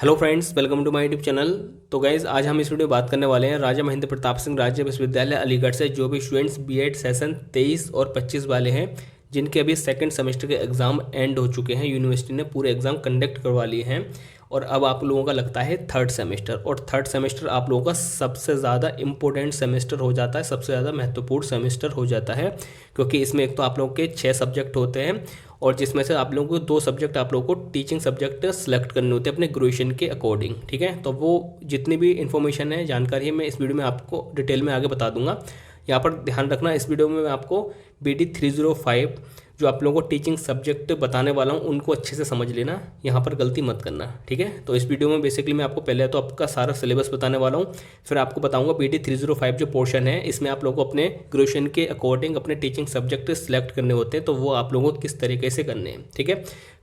Hello friends, welcome to my YouTube channel. तो guys आज हम इस वीडियो में बात करने वाले हैं राजा महेंद्र प्रताप सिंह राज्य विश्वविद्यालय अलीगढ़ से जो भी स्टूडेंट्स बीएड सेशन 23 और 25 वाले हैं, जिनके अभी सेकंड सेमेस्टर के एग्ज़ाम एंड हो चुके हैं। यूनिवर्सिटी ने पूरे एग्ज़ाम कंडक्ट करवा लिए हैं और अब आप लोगों का लगता है थर्ड सेमेस्टर। और थर्ड सेमेस्टर आप लोगों का सबसे ज़्यादा इम्पोर्टेंट सेमेस्टर हो जाता है, सबसे ज़्यादा महत्वपूर्ण सेमेस्टर हो जाता है, क्योंकि इसमें एक तो आप लोगों के 6 सब्जेक्ट होते हैं और जिसमें से आप लोगों को 2 सब्जेक्ट आप लोगों को टीचिंग सब्जेक्ट सेलेक्ट करने होते हैं अपने ग्रेजुएशन के अकॉर्डिंग। ठीक है, तो वो जितनी भी इन्फॉर्मेशन है, जानकारी है, मैं इस वीडियो में आपको डिटेल में आगे बता दूंगा। यहाँ पर ध्यान रखना, इस वीडियो में मैं आपको BD 305 जो आप लोगों को टीचिंग सब्जेक्ट बताने वाला हूँ उनको अच्छे से समझ लेना, यहाँ पर गलती मत करना। ठीक है, तो इस वीडियो में बेसिकली मैं आपको पहले तो आपका सारा सिलेबस बताने वाला हूँ, फिर आपको बताऊंगा BD 305 जो पोर्शन है इसमें आप लोगों को अपने ग्रेजुएशन के अकॉर्डिंग अपने टीचिंग सब्जेक्ट सेलेक्ट करने होते हैं, तो वो आप लोगों को किस तरीके से करने हैं। ठीक है,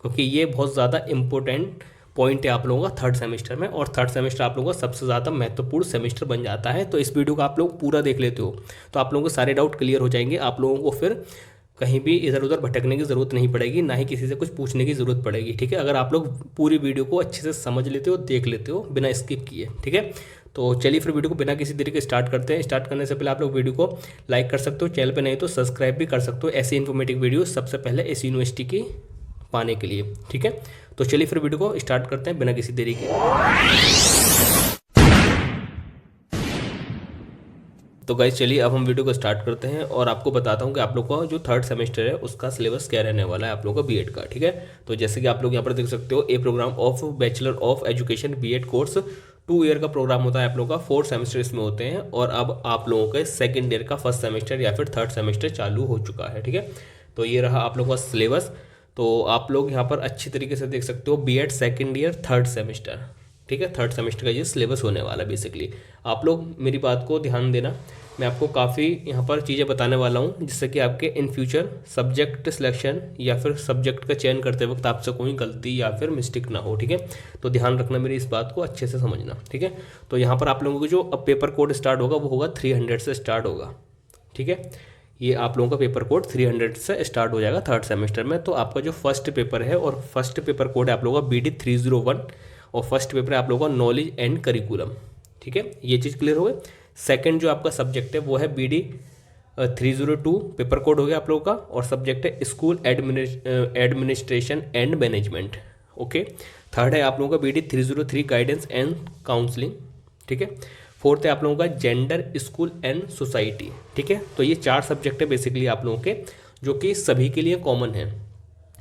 क्योंकि ये बहुत ज़्यादा इंपॉर्टेंट पॉइंट है आप लोगों का थर्ड सेमेस्टर में, और थर्ड सेमेस्टर आप लोगों का सबसे ज़्यादा महत्वपूर्ण सेमेस्टर बन जाता है। तो इस वीडियो को आप लोग पूरा देख लेते हो तो आप लोगों को सारे डाउट क्लियर हो जाएंगे, आप लोगों को फिर कहीं भी इधर उधर भटकने की ज़रूरत नहीं पड़ेगी, ना ही किसी से कुछ पूछने की ज़रूरत पड़ेगी। ठीक है, अगर आप लोग पूरी वीडियो को अच्छे से समझ लेते हो, देख लेते हो बिना स्किप किए। ठीक है, तो चलिए फिर वीडियो को बिना किसी देरी के स्टार्ट करते हैं। स्टार्ट करने से पहले आप लोग वीडियो को लाइक कर सकते हो, चैनल पे नहीं तो सब्सक्राइब भी कर सकते हो ऐसी इन्फॉर्मेटिव वीडियो सबसे पहले इस यूनिवर्सिटी की पाने के लिए। ठीक है, तो चलिए फिर वीडियो को स्टार्ट करते हैं बिना किसी देरी के। तो गाइस चलिए अब हम वीडियो को स्टार्ट करते हैं और आपको बताता हूं कि आप लोग का जो थर्ड सेमेस्टर है उसका सिलेबस क्या रहने वाला है आप लोगों का बीएड का। ठीक है, तो जैसे कि आप लोग यहां पर देख सकते हो, a program of bachelor of education BEd course 2 year का प्रोग्राम होता है आप लोगों का, 4 सेमेस्टर इसमें होते हैं और अब आप लोगों का सेकेंड ईयर का फर्स्ट सेमेस्टर या फिर थर्ड सेमेस्टर चालू हो चुका है। ठीक है, तो ये रहा आप लोगों का सिलेबस। तो आप लोग यहाँ पर अच्छी तरीके से देख सकते हो B Ed second year third semester. ठीक है, थर्ड सेमेस्टर का ये सिलेबस होने वाला है। बेसिकली आप लोग मेरी बात को ध्यान देना, मैं आपको काफ़ी यहाँ पर चीज़ें बताने वाला हूँ जिससे कि आपके इन फ्यूचर सब्जेक्ट सिलेक्शन या फिर सब्जेक्ट का चयन करते वक्त आपसे कोई गलती या फिर मिस्टेक ना हो। ठीक है, तो ध्यान रखना, मेरी इस बात को अच्छे से समझना। ठीक है, तो यहाँ पर आप लोगों को जो अब पेपर कोड स्टार्ट होगा वो होगा 300 से स्टार्ट होगा। ठीक है, ये आप लोगों का पेपर कोड 300 से स्टार्ट हो जाएगा थर्ड सेमेस्टर में। तो आपका जो फर्स्ट पेपर है और फर्स्ट पेपर कोड है आप लोगों का BD 301 और फर्स्ट पेपर है आप लोगों का नॉलेज एंड करिकुलम। ठीक है, ये चीज़ क्लियर हो गई। सेकंड जो आपका सब्जेक्ट है वो है BD 302 पेपर कोड हो गया आप लोगों का, और सब्जेक्ट है school administration and management. Okay, third है आप लोगों का BD 303 गाइडेंस एंड काउंसलिंग। ठीक है, फोर्थ है आप लोगों का जेंडर स्कूल एंड सोसाइटी। ठीक है, तो ये 4 सब्जेक्ट है बेसिकली आप लोगों के, जो कि सभी के लिए कॉमन है,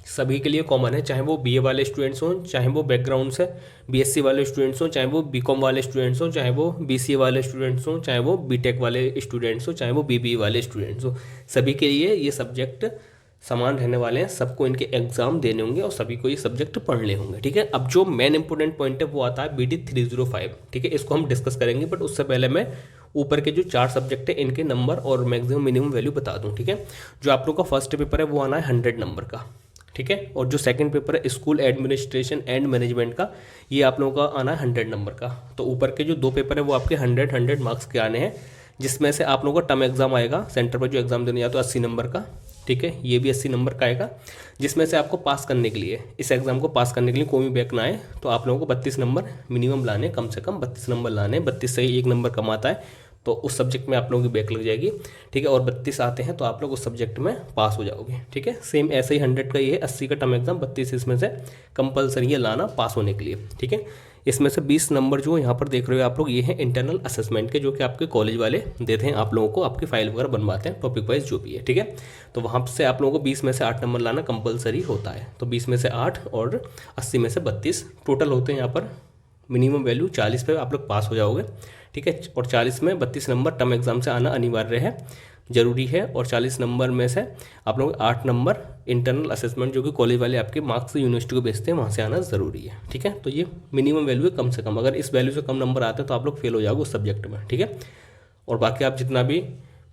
सभी के लिए कॉमन है, चाहे वो BA वाले स्टूडेंट्स हों, चाहे वो बैकग्राउंड से BSc वाले स्टूडेंट्स हों, चाहे वो BCom वाले स्टूडेंट्स हों, चाहे वो BCA वाले स्टूडेंट्स हों, चाहे वो BTech वाले स्टूडेंट्स हों, चाहे वो BBA वाले स्टूडेंट्स हों, सभी के लिए ये सब्जेक्ट समान रहने वाले हैं। सबको इनके एग्जाम देने होंगे और सभी को ये सब्जेक्ट पढ़ने होंगे। ठीक है, अब जो मेन इंपॉर्टेंट पॉइंट है वो आता है BD 305। ठीक है, इसको हम डिस्कस करेंगे, बट उससे पहले मैं ऊपर के जो 4 सब्जेक्ट है इनके नंबर और मैक्सिमम मिनिमम वैल्यू बता दूं। ठीक है, जो आप लोग का फर्स्ट पेपर है वो आना है 100 नंबर का। ठीक है, और जो सेकंड पेपर है स्कूल एडमिनिस्ट्रेशन एंड मैनेजमेंट का, ये आप लोगों का आना है 100 नंबर का। तो ऊपर के जो 2 पेपर है वो आपके 100 मार्क्स के आने हैं, जिसमें से आप लोगों का टर्म एग्जाम आएगा सेंटर पर जो एग्जाम देने जाते हो 80 नंबर का। ठीक है, ये भी 80 नंबर का आएगा, जिसमें से आपको पास करने के लिए, इस एग्जाम को पास करने के लिए कोई भी बैक ना आए तो आप लोगों को 32 नंबर मिनिमम लाने, कम से कम 32 नंबर लाने। 32 से 1 नंबर कम आता है तो उस सब्जेक्ट में आप लोगों की बैक लग जाएगी। ठीक है, और 32 आते हैं तो आप लोग उस सब्जेक्ट में पास हो जाओगे। ठीक है, सेम ऐसे ही 100 का ये है, 80 का टर्म एग्जाम, 32 इसमें से कंपलसरी है लाना पास होने के लिए। ठीक है, इसमें से 20 नंबर जो यहाँ पर देख रहे हो आप लोग, ये है इंटरनल असेसमेंट के, जो कि आपके कॉलेज वाले देते हैं आप लोगों को, आपकी फाइल वगैरह बनवाते हैं टॉपिक वाइज जो भी है। ठीक है, तो वहाँ से आप लोगों को 20 में से 8 नंबर लाना कंपलसरी होता है। तो 20 में से 8 और 80 में से 32 टोटल होते हैं यहाँ पर मिनिमम वैल्यू 40 पे आप लोग पास हो जाओगे। ठीक है, और 40 में 32 नंबर टर्म एग्जाम से आना अनिवार्य है, जरूरी है, और 40 नंबर में से आप लोग 8 नंबर इंटरनल असेसमेंट जो कि कॉलेज वाले आपके मार्क्स यूनिवर्सिटी को भेजते हैं वहाँ से आना ज़रूरी है। ठीक है, तो ये मिनिमम वैल्यू है कम से कम, अगर इस वैल्यू से कम नंबर आते हैं तो आप लोग फेल हो जाओगे उस सब्जेक्ट में। ठीक है, और बाकी आप जितना भी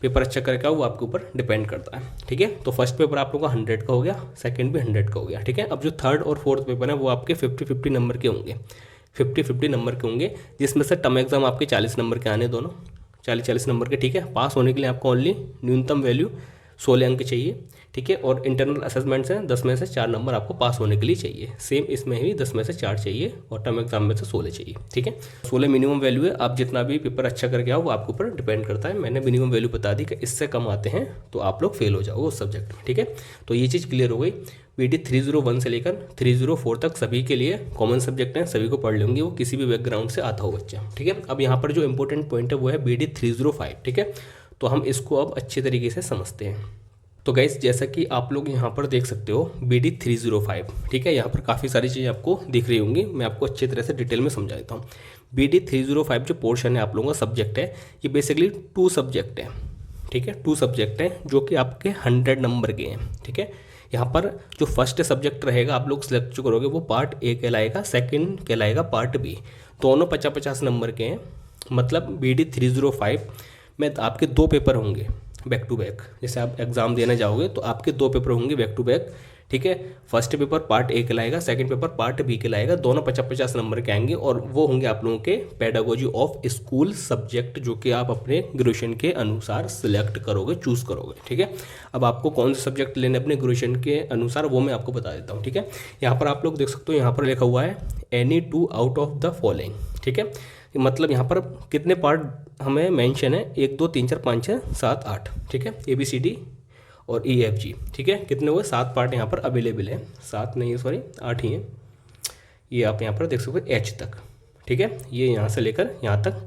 पेपर अच्छा करके आओ वो आपके ऊपर डिपेंड करता है। ठीक है, तो फर्स्ट पेपर आप लोग का 100 का हो गया, सेकेंड भी 100 का हो गया। ठीक है, अब जो थर्ड और फोर्थ पेपर है वो आपके 50-50 नंबर के होंगे, 50-50 नंबर के होंगे, जिसमें से टर्म एग्जाम आपके 40 नंबर के आने, दोनों 40-40 नंबर के। ठीक है, पास होने के लिए आपको ओनली न्यूनतम वैल्यू 16 अंक चाहिए, ठीक है। और इंटरनल असेसमेंट्स हैं 10 में से 4 नंबर आपको पास होने के लिए चाहिए। सेम इसमें भी 10 में से 4 चाहिए और टर्म एग्जाम में से 16 चाहिए, ठीक है। 16 मिनिमम वैल्यू है। आप जितना भी पेपर अच्छा करके आओ वो आपके ऊपर डिपेंड करता है। मैंने मिनिमम वैल्यू बता दी कि इससे कम आते हैं तो आप लोग फेल हो जाओगे उस सब्जेक्ट में, ठीक है। तो ये चीज़ क्लियर हो गई। BD 301 से लेकर 304 तक सभी के लिए कॉमन सब्जेक्ट हैं, सभी को पढ़ लेंगे, वो किसी भी बैकग्राउंड से आता हो बच्चा, ठीक है। अब यहाँ पर जो इंपॉर्टेंट पॉइंट है वो है BD 305, ठीक है। तो हम इसको अब अच्छे तरीके से समझते हैं। तो गाइस जैसा कि आप लोग यहाँ पर देख सकते हो BD 305, ठीक है। यहाँ पर काफ़ी सारी चीज़ें आपको दिख रही होंगी, मैं आपको अच्छी तरह से डिटेल में समझा देता हूँ। BD 305 जो पोर्शन है आप लोगों का सब्जेक्ट है, ये बेसिकली 2 सब्जेक्ट है, ठीक है। 2 सब्जेक्ट हैं जो कि आपके 100 नंबर के हैं, ठीक है। यहाँ पर जो फर्स्ट सब्जेक्ट रहेगा आप लोग सिलेक्ट जो करोगे वो पार्ट A कहलाएगा, सेकंड कहलाएगा पार्ट B। दोनों 50-50 नंबर के हैं। मतलब BD 305 में आपके 2 पेपर होंगे बैक टू बैक। जैसे आप एग्ज़ाम देने जाओगे तो आपके 2 पेपर होंगे बैक टू बैक, ठीक है। फर्स्ट पेपर पार्ट A कहलाएगा, सेकंड पेपर पार्ट B कहलाएगा। दोनों 50-50 नंबर के आएंगे और वो होंगे आप लोगों के पेडागोजी ऑफ स्कूल सब्जेक्ट, जो कि आप अपने ग्रेजुएशन के अनुसार सिलेक्ट करोगे, चूज़ करोगे, ठीक है। अब आपको कौन से सब्जेक्ट लेने अपने ग्रेजुएशन के अनुसार वो मैं आपको बता देता हूँ, ठीक है। यहाँ पर आप लोग देख सकते हो, यहाँ पर लिखा हुआ है any 2 out of the following, ठीक है। मतलब यहाँ पर कितने पार्ट हमें मेंशन है, 1 2 3 4 5 6 7 8, ठीक है। ABCD और EFG, ठीक है। कितने हुए, 7 पार्ट यहाँ पर अवेलेबल है। 7 नहीं है, सॉरी 8 ही है। ये आप यहाँ पर देख सकते हो H तक, ठीक है। ये यहाँ से लेकर यहाँ तक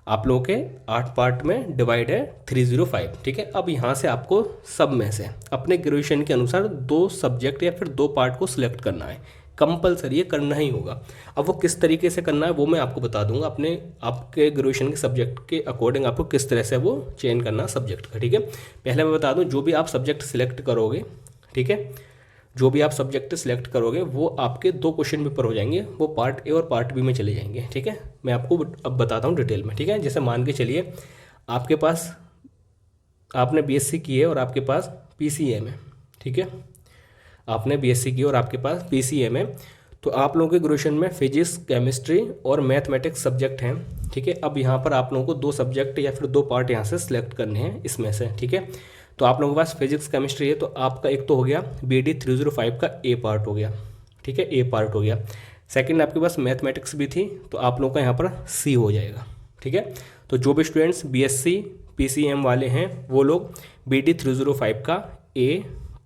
आप लोगों के 8 पार्ट में डिवाइड है 305, ठीक है। अब यहाँ से आपको सब में से अपने ग्रेजुएशन के अनुसार 2 सब्जेक्ट या फिर 2 पार्ट को सिलेक्ट करना है। कंपलसरी ये करना ही होगा। अब वो किस तरीके से करना है वो मैं आपको बता दूंगा। अपने आपके ग्रेजुएशन के सब्जेक्ट के अकॉर्डिंग आपको किस तरह से वो चेंज करना सब्जेक्ट का, ठीक है। पहले मैं बता दूं, जो भी आप सब्जेक्ट सिलेक्ट करोगे, ठीक है, जो भी आप सब्जेक्ट सिलेक्ट करोगे वो आपके 2 क्वेश्चन पेपर हो जाएंगे, वो पार्ट A और पार्ट B में चले जाएंगे, ठीक है। मैं आपको अब बताता हूँ डिटेल में, ठीक है। जैसे मान के चलिए आपके पास, आपने BSc की है और आपके पास PCM है, ठीक है। आपने BSc की और आपके पास PCM है, तो आप लोगों के ग्रेजुएशन में फिजिक्स, केमिस्ट्री और मैथमेटिक्स सब्जेक्ट हैं, ठीक है। अब यहाँ पर आप लोगों को 2 सब्जेक्ट या फिर 2 पार्ट यहाँ से सिलेक्ट करने हैं इसमें से, ठीक है। तो आप लोगों के पास फिजिक्स केमिस्ट्री है, तो आपका एक तो हो गया BD 305 का A पार्ट हो गया, ठीक है, A पार्ट हो गया। सेकंड आपके पास मैथमेटिक्स भी थी, तो आप लोगों का यहाँ पर C हो जाएगा, ठीक है। तो जो भी स्टूडेंट्स BSc PCM वाले हैं वो लोग BD 305 का A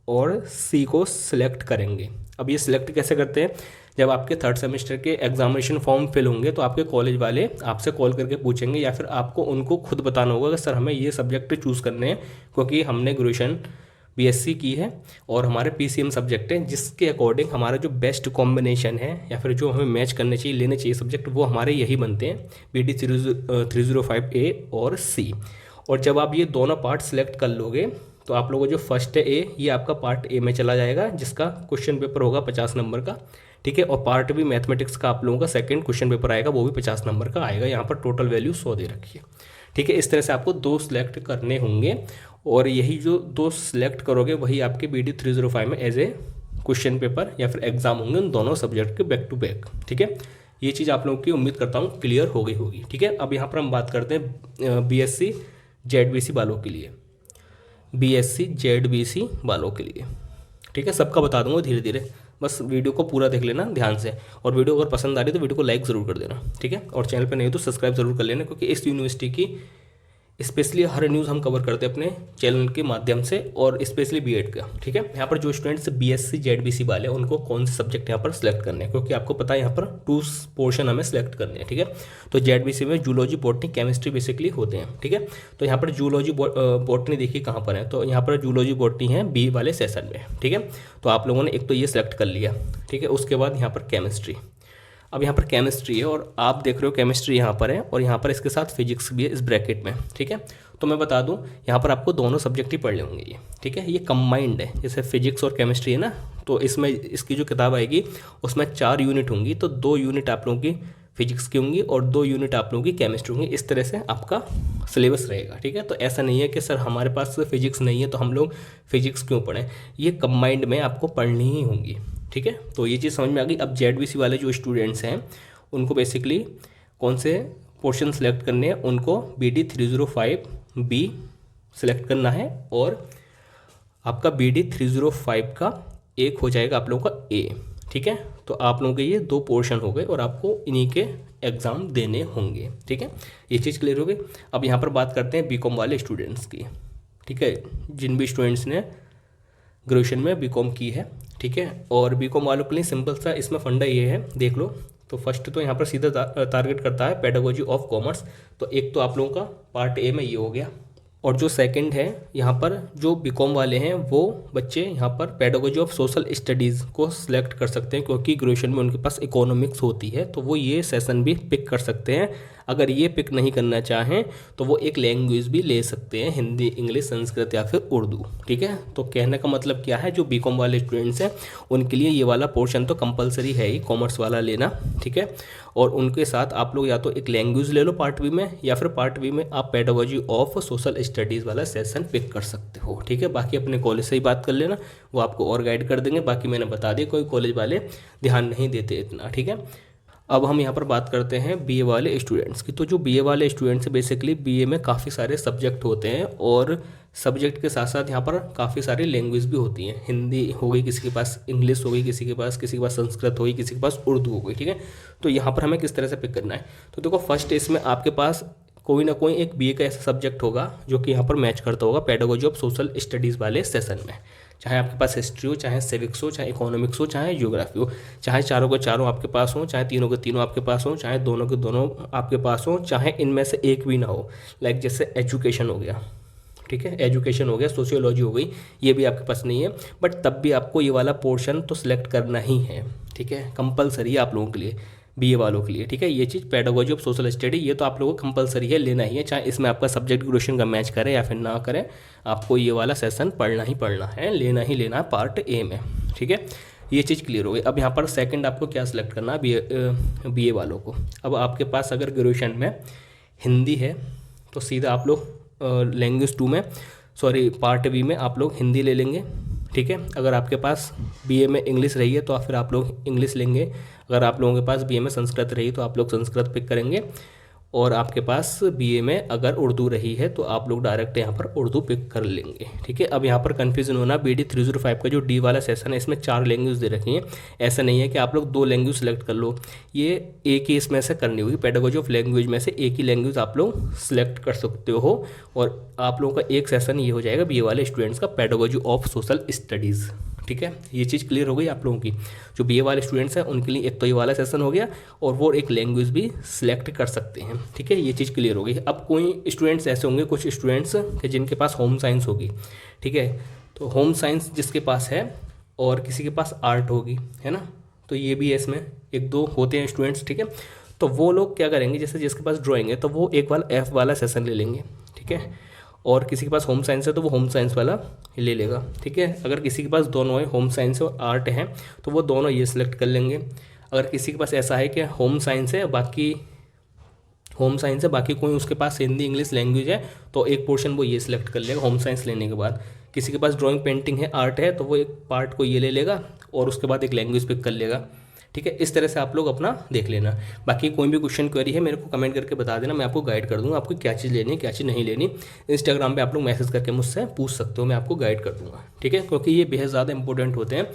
और C को सिलेक्ट करेंगे। अब ये सिलेक्ट कैसे करते हैं, जब आपके 3rd सेमेस्टर के एग्जामिनेशन फॉर्म फिल होंगे तो आपके कॉलेज वाले आपसे कॉल करके पूछेंगे, या फिर आपको उनको खुद बताना होगा कि सर हमें ये सब्जेक्ट चूज़ करने हैं, क्योंकि हमने ग्रेजुएशन BSc की है और हमारे PCM सब्जेक्ट हैं, जिसके अकॉर्डिंग हमारा जो बेस्ट कॉम्बिनेशन है या फिर जो हमें मैच करने चाहिए, लेने चाहिए सब्जेक्ट, वो हमारे यही बनते हैं, BD 305 A और C। और जब आप ये दोनों पार्ट सिलेक्ट कर लोगे तो आप लोगों को जो फर्स्ट है A, ये आपका पार्ट A में चला जाएगा, जिसका क्वेश्चन पेपर होगा 50 नंबर का, ठीक है। और पार्ट B मैथमेटिक्स का आप लोगों का सेकंड क्वेश्चन पेपर आएगा, वो भी 50 नंबर का आएगा। यहाँ पर टोटल वैल्यू 100 दे रखी है, ठीक है। इस तरह से आपको 2 सिलेक्ट करने होंगे और यही जो 2 सिलेक्ट करोगे वही आपके BD 305 में एज ए क्वेश्चन पेपर या फिर एग्जाम होंगे उन दोनों सब्जेक्ट के बैक टू बैक, ठीक है। ये चीज़ आप लोगों की उम्मीद करता हूँ क्लियर हो गई होगी, ठीक है। अब यहाँ पर हम बात करते हैं BSc ZBC वालों के लिए, BSc ZBC वालों के लिए, ठीक है। सबका बता दूंगा धीरे धीरे, बस वीडियो को पूरा देख लेना ध्यान से, और वीडियो अगर पसंद आ रही है तो वीडियो को लाइक ज़रूर कर देना, ठीक है। और चैनल पे नहीं तो सब्सक्राइब ज़रूर कर लेना, क्योंकि इस यूनिवर्सिटी की स्पेशली हर न्यूज़ हम कवर करते हैं अपने चैनल के माध्यम से, और स्पेशली B.Ed का, ठीक है। यहाँ पर जो स्टूडेंट्स BSc ZBC वाले हैं उनको कौन से सब्जेक्ट यहाँ पर सिलेक्ट करने हैं, क्योंकि आपको पता है यहाँ पर 2 पोर्शन हमें सिलेक्ट करने हैं, ठीक है। तो ZBC में जूलॉजी, बॉटनी, केमिस्ट्री बेसिकली होते हैं, ठीक है। तो यहाँ पर जूलॉजी बॉटनी देखिए कहाँ पर है, तो यहाँ पर जूलॉजी बॉटनी है B वाले सेशन में, ठीक है। तो आप लोगों ने एक तो ये सिलेक्ट कर लिया, ठीक है। उसके बाद यहाँ पर केमिस्ट्री, अब यहाँ पर केमिस्ट्री है और आप देख रहे हो केमिस्ट्री यहाँ पर है और यहाँ पर इसके साथ फिजिक्स भी है इस ब्रैकेट में, ठीक है। तो मैं बता दूँ यहाँ पर आपको दोनों सब्जेक्ट ही पढ़ने होंगे ये, ठीक है। ये कंबाइंड है, जैसे फिजिक्स और केमिस्ट्री है ना, तो इसमें इसकी जो किताब आएगी उसमें 4 यूनिट होंगी, तो 2 यूनिट आप लोगों की फिजिक्स की होंगी और 2 यूनिट आप लोगों की केमिस्ट्री होंगी। इस तरह से आपका सिलेबस रहेगा, ठीक है। तो ऐसा नहीं है कि सर हमारे पास फिजिक्स नहीं है तो हम लोग फिजिक्स क्यों पढ़ें, ये कंबाइंड में आपको पढ़नी ही होंगी, ठीक है। तो ये चीज़ समझ में आ गई। अब ZBC वाले जो स्टूडेंट्स हैं उनको बेसिकली कौन से पोर्शन सेलेक्ट करने हैं, उनको BD 305 B सिलेक्ट करना है और आपका BD 305 का एक हो जाएगा आप लोगों का ए, ठीक है। तो आप लोगों के ये 2 पोर्शन हो गए और आपको इन्हीं के एग्ज़ाम देने होंगे, ठीक है। ये चीज़ क्लियर हो गई। अब यहाँ पर बात करते हैं बीकॉम वाले स्टूडेंट्स की, ठीक है, जिन भी स्टूडेंट्स ने ग्रेजुएशन में बीकॉम की है, ठीक है। और बीकॉम वालों के लिए सिंपल सा इसमें फंडा ये है, देख लो। तो फर्स्ट तो यहाँ पर सीधा टारगेट करता है पेडागोजी ऑफ कॉमर्स। तो एक तो आप लोगों का पार्ट ए में ये हो गया, और जो सेकंड है यहाँ पर जो बीकॉम वाले हैं वो बच्चे यहाँ पर पेडागोजी ऑफ सोशल स्टडीज़ को सिलेक्ट कर सकते हैं, क्योंकि ग्रेजुएशन में उनके पास इकोनॉमिक्स होती है, तो वो ये सेशन भी पिक कर सकते हैं। अगर ये पिक नहीं करना चाहें तो वो एक लैंग्वेज भी ले सकते हैं, हिंदी, इंग्लिश, संस्कृत या फिर उर्दू, ठीक है। तो कहने का मतलब क्या है, जो बीकॉम वाले स्टूडेंट्स हैं उनके लिए ये वाला पोर्शन तो कंपलसरी है ही, कॉमर्स वाला लेना, ठीक है। और उनके साथ आप लोग या तो एक लैंग्वेज ले लो पार्ट बी में, या फिर पार्ट बी में आप पेडागोजी ऑफ सोशल स्टडीज़ वाला सेशन पिक कर सकते हो, ठीक है। बाकी अपने कॉलेज से ही बात कर लेना, वो आपको और गाइड कर देंगे। बाकी मैंने बता दिया, कोई कॉलेज वाले ध्यान नहीं देते इतना, ठीक है। अब हम यहाँ पर बात करते हैं बीए वाले स्टूडेंट्स की। तो जो बीए वाले स्टूडेंट्स हैं, बेसिकली बीए में काफ़ी सारे सब्जेक्ट होते हैं, और सब्जेक्ट के साथ साथ यहाँ पर काफ़ी सारी लैंग्वेज भी होती हैं। हिंदी हो गई किसी के पास, इंग्लिश हो गई किसी के पास संस्कृत हो गई, किसी के पास उर्दू हो गई, ठीक है। तो यहाँ पर हमें किस तरह से पिक करना है, तो देखो फर्स्ट इसमें आपके पास कोई ना कोई एक बीए का ऐसा सब्जेक्ट होगा जो कि यहाँ पर मैच करता होगा पेडागोजी ऑफ सोशल स्टडीज़ वाले सेशन में। चाहे आपके पास हिस्ट्री हो, चाहे सिविक्स हो, चाहे इकोनॉमिक्स हो, चाहे ज्योग्राफी हो, चाहे चारों के चारों आपके पास हो, चाहे तीनों के तीनों आपके पास हो, चाहे दोनों के दोनों आपके पास हो, चाहे इनमें से एक भी ना हो। लाइक जैसे एजुकेशन हो गया, ठीक है, एजुकेशन हो गया, सोशियोलॉजी हो गई, ये भी आपके पास नहीं है, बट तब भी आपको ये वाला पोर्शन तो सिलेक्ट करना ही है, ठीक है। कंपलसरी है आप लोगों के लिए, बीए वालों के लिए, ठीक है। ये चीज़ पेडागोजी ऑफ सोशल स्टडी, ये तो आप लोगों को कंपलसरी है, लेना ही है, चाहे इसमें आपका सब्जेक्ट ग्रेजुएशन का मैच करे या फिर ना करे, आपको ये वाला सेशन पढ़ना ही पढ़ना है, लेना ही लेना है पार्ट ए में, ठीक है। ये चीज़ क्लियर हो गई। अब यहाँ पर सेकंड आपको क्या सिलेक्ट करना है बीए वालों को। अब आपके पास अगर ग्रेजुएशन में हिंदी है तो सीधा आप लोग लैंग्वेज 2 में, सॉरी पार्ट बी में आप लोग हिंदी ले लेंगे, ठीक है। अगर आपके पास बीए में इंग्लिश रही है तो फिर आप लोग इंग्लिश लेंगे। अगर आप लोगों के पास बीए में संस्कृत रही तो आप लोग संस्कृत पिक करेंगे। और आपके पास बीए में अगर उर्दू रही है तो आप लोग डायरेक्ट यहाँ पर उर्दू पिक कर लेंगे, ठीक है। अब यहाँ पर कन्फ्यूजन होना, BD 305 का जो डी वाला सेशन है इसमें 4 लैंग्वेज दे रखी हैं। ऐसा नहीं है कि आप लोग 2 लैंग्वेज सेलेक्ट कर लो, ये एक ही इसमें से करनी होगी। पेडागोजी ऑफ लैंग्वेज में से एक ही लैंग्वेज आप लोग सेलेक्ट कर सकते हो, और आप लोगों का एक सेशन ये हो जाएगा बीए वाले स्टूडेंट्स का पेडागोजी ऑफ सोशल स्टडीज़, ठीक है। ये चीज़ क्लियर हो गई आप लोगों की। जो बीए वाले स्टूडेंट्स हैं उनके लिए एक तो ये वाला सेशन हो गया, और वो एक लैंग्वेज भी सिलेक्ट कर सकते हैं, ठीक है। ये चीज़ क्लियर हो गई। अब कोई स्टूडेंट्स ऐसे होंगे, कुछ स्टूडेंट्स के जिनके पास होम साइंस होगी, ठीक है। तो होम साइंस जिसके पास है और किसी के पास आर्ट होगी, है ना, तो ये भी है, इसमें 1-2 होते हैं स्टूडेंट्स, ठीक है। तो वो लोग क्या करेंगे, जैसे जिसके पास ड्राइंग है तो वो एक वाला F वाला सेशन ले लेंगे, ठीक है। और किसी के पास होम साइंस है तो वो होम साइंस वाला ले लेगा, ठीक है। अगर किसी के पास दोनों है, होम साइंस और आर्ट है, तो वो दोनों ये सिलेक्ट कर लेंगे। अगर किसी के पास ऐसा है कि होम साइंस है बाकी कोई उसके पास हिंदी इंग्लिश लैंग्वेज है, तो एक पोर्शन वो ये सिलेक्ट कर लेगा होम साइंस लेने के बाद। किसी के पास ड्राइंग पेंटिंग है, आर्ट है, तो वो एक पार्ट को ये ले लेगा और उसके बाद एक लैंग्वेज पिक कर लेगा, ठीक है। इस तरह से आप लोग अपना देख लेना। बाकी कोई भी क्वेश्चन क्वेरी है मेरे को कमेंट करके बता देना, मैं आपको गाइड कर दूंगा आपको क्या चीज़ लेनी है क्या चीज़ नहीं लेनी। इंस्टाग्राम पे आप लोग मैसेज करके मुझसे पूछ सकते हो, मैं आपको गाइड कर दूंगा, ठीक है। क्योंकि ये बेहद ज़्यादा इंपॉर्टेंट होते हैं,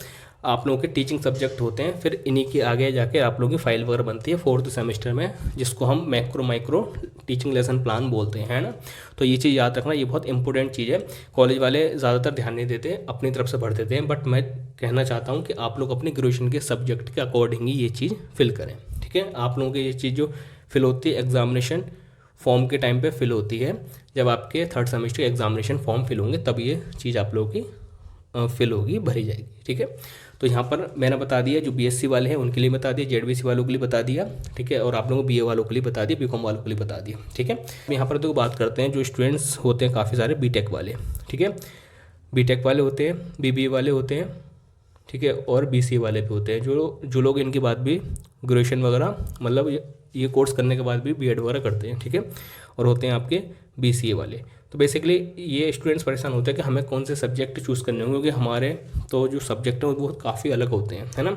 आप लोगों के टीचिंग सब्जेक्ट होते हैं, फिर इन्हीं के आगे जाके आप लोगों की फाइल वगैरह बनती है 4th सेमेस्टर में, जिसको हम माइक्रो टीचिंग लेसन प्लान बोलते हैं, है ना। तो ये चीज़ याद रखना, ये बहुत इंपॉर्टेंट चीज़ है। कॉलेज वाले ज़्यादातर ध्यान नहीं देते, अपनी तरफ से भर देते हैं, बट मैं कहना चाहता हूँ कि आप लोग अपनी ग्रेजुएशन के सब्जेक्ट के अकॉर्डिंग ही ये चीज़ फिल करें, ठीक है। आप लोगों की ये चीज़ जो फिल होती है एग्जामिनेशन फॉर्म के टाइम पे फिल होती है, जब आपके 3rd सेमेस्टर के एग्जामिनेशन फॉर्म फिल होंगे तब ये चीज़ आप लोगों की फिल होगी, भरी जाएगी, ठीक है। तो यहाँ पर मैंने बता दिया, जो बीएससी वाले हैं उनके लिए बता दिया, जेडबीसी वालों के लिए बता दिया, ठीक है, और आप लोगों को बीए वालों के लिए बता दिया, बीकॉम वालों के लिए बता दिया, ठीक है। यहाँ पर तो बात करते हैं जो स्टूडेंट्स होते हैं काफ़ी सारे बीटेक वाले, ठीक है, बीटेक वाले होते हैं, बीबीए वाले होते हैं, ठीक है, और बीसीए वाले भी होते हैं। जो लोग इनके बाद भी ग्रेजुएशन वगैरह मतलब ये कोर्स करने के बाद भी बीएड वगैरह करते हैं, ठीक है, और होते हैं आपके बीसीए वाले। तो बेसिकली ये स्टूडेंट्स परेशान होते हैं कि हमें कौन से सब्जेक्ट चूज़ करने होंगे, क्योंकि हमारे तो जो सब्जेक्ट हैं वो काफ़ी अलग होते हैं, है ना।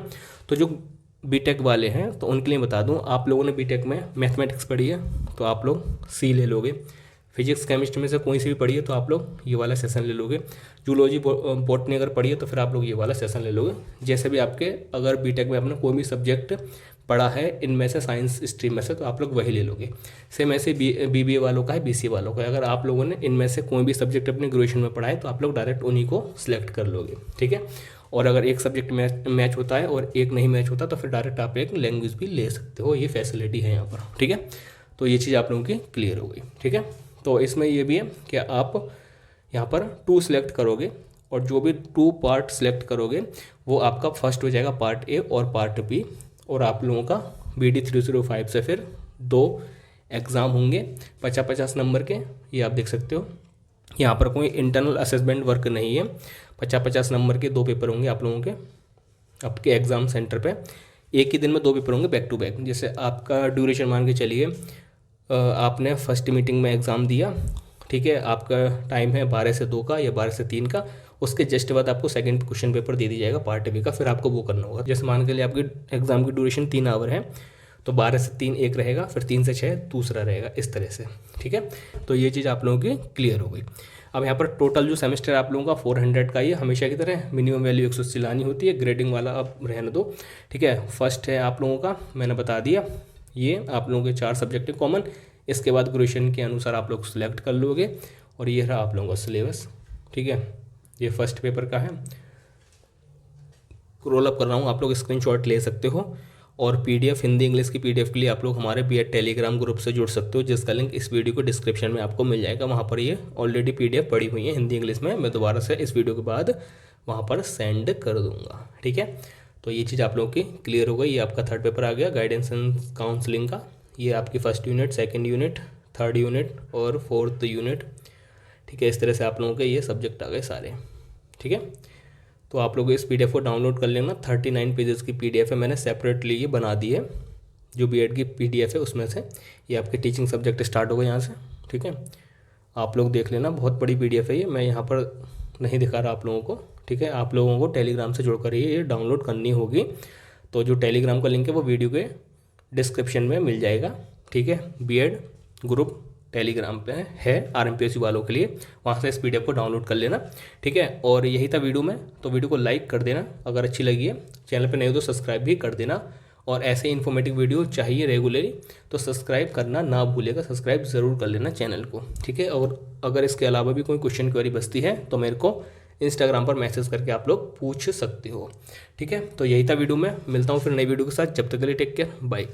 तो जो बीटेक वाले हैं तो उनके लिए बता दूं, आप लोगों ने बीटेक में मैथमेटिक्स पढ़ी है तो आप लोग सी ले लोगे, फिजिक्स केमिस्ट्री में से कोई सी भी पढ़ी है तो आप लोग ये वाला सेशन ले लोगे। जूलॉजी बॉटनी अगर पढ़ी है तो फिर आप लोग ये वाला सेशन ले लोगे। जैसे भी आपके अगर बीटेक में आपने कोई भी सब्जेक्ट पढ़ा है इनमें से साइंस स्ट्रीम में से तो आप लोग वही ले लोगे। सेम ऐसे बीबीए वालों का है, बीसीए वालों का है। अगर आप लोगों ने इनमें से कोई भी सब्जेक्ट अपने ग्रेजुएशन में पढ़ा है तो आप लोग डायरेक्ट उन्हीं को सिलेक्ट कर लोगे, ठीक है। और अगर एक सब्जेक्ट मैच होता है और एक नहीं मैच होता तो फिर डायरेक्ट आप एक लैंग्वेज भी ले सकते हो, ये फैसिलिटी है यहाँ पर, ठीक है। तो ये चीज़ आप लोगों की क्लियर हो गई, ठीक है। तो इसमें ये भी है कि आप यहाँ पर 2 सिलेक्ट करोगे और जो भी 2 पार्ट सिलेक्ट करोगे वो आपका फर्स्ट हो जाएगा पार्ट ए और पार्ट बी। और आप लोगों का BD 305 से फिर 2 एग्ज़ाम होंगे 50-50 नंबर के, ये आप देख सकते हो। यहाँ पर कोई इंटरनल असेसमेंट वर्क नहीं है। 50-50 नंबर के 2 पेपर होंगे आप लोगों के आपके एग्ज़ाम सेंटर पे। एक ही दिन में 2 पेपर होंगे बैक टू बैक। जैसे आपका ड्यूरेशन मान के चलिए आपने फर्स्ट मीटिंग में एग्ज़ाम दिया, ठीक है, आपका टाइम है 12 से 2 का या 12 से 3 का। उसके जस्ट बाद आपको सेकंड क्वेश्चन पेपर दे दी जाएगा पार्ट बी का, फिर आपको वो करना होगा। जैसे मान के लिए आपकी एग्ज़ाम की ड्यूरेशन 3 आवर है तो 12 से 3 एक रहेगा, फिर 3 से 6 दूसरा रहेगा, इस तरह से, ठीक है। तो ये चीज़ आप लोगों की क्लियर हो गई। अब यहाँ पर टोटल जो सेमेस्टर आप लोगों का 400 का ही है, हमेशा की तरह मिनिमम वैल्यू 180 लानी होती है। ग्रेडिंग वाला अब रहने दो, ठीक है। फर्स्ट है आप लोगों का, मैंने बता दिया, ये आप लोगों के 4 सब्जेक्ट है कॉमन। इसके बाद ग्रेजुएशन के अनुसार आप लोग सिलेक्ट कर लोगे और ये रहा आप लोगों का सिलेबस, ठीक है। ये फर्स्ट पेपर का है, रोल अप कर रहा हूँ, आप लोग स्क्रीनशॉट ले सकते हो। और PDF हिंदी इंग्लिश की PDF के लिए आप लोग हमारे BEd टेलीग्राम ग्रुप से जुड़ सकते हो, जिसका लिंक इस वीडियो को डिस्क्रिप्शन में आपको मिल जाएगा। वहाँ पर ये ऑलरेडी PDF पड़ी हुई है हिंदी इंग्लिश में, मैं दोबारा से इस वीडियो के बाद वहाँ पर सेंड कर दूँगा, ठीक है। तो ये चीज़ आप लोगों की क्लियर हो गई। ये आपका 3rd पेपर आ गया गाइडेंस एंड काउंसलिंग का। ये आपकी 1st unit, 2nd unit, 3rd unit और 4th यूनिट, ठीक है। इस तरह से आप लोगों के ये सब्जेक्ट आ गए सारे, ठीक है। तो आप लोग इस PDF को डाउनलोड कर लेना। 39 पेजेस की PDF है, मैंने सेपरेटली ये बना दी है। जो BEd की PDF है उसमें से ये आपके टीचिंग सब्जेक्ट स्टार्ट होगा यहाँ से, ठीक है। आप लोग देख लेना, बहुत बड़ी PDF है ये, मैं यहाँ पर नहीं दिखा रहा आप लोगों को, ठीक है। आप लोगों को टेलीग्राम से जुड़कर ये डाउनलोड करनी होगी। तो जो टेलीग्राम का लिंक है वो वीडियो के डिस्क्रिप्शन में मिल जाएगा, ठीक है। BEd ग्रुप टेलीग्राम पे है RMPSC वालों के लिए, वहाँ से इस PDF को डाउनलोड कर लेना, ठीक है। और यही था वीडियो में, तो वीडियो को लाइक कर देना अगर अच्छी लगी है। चैनल पे नए हो तो सब्सक्राइब भी कर देना। और ऐसे इन्फॉर्मेटिव वीडियो चाहिए रेगुलरली तो सब्सक्राइब करना ना भूलिएगा, सब्सक्राइब ज़रूर कर लेना चैनल को, ठीक है। और अगर इसके अलावा भी कोई क्वेश्चन क्वेरी बचती है तो मेरे को इंस्टाग्राम पर मैसेज करके आप लोग पूछ सकते हो, ठीक है। तो यही था वीडियो में, मिलता हूँ फिर नई वीडियो के साथ। जब तक के लिए टेक केयर, बाय।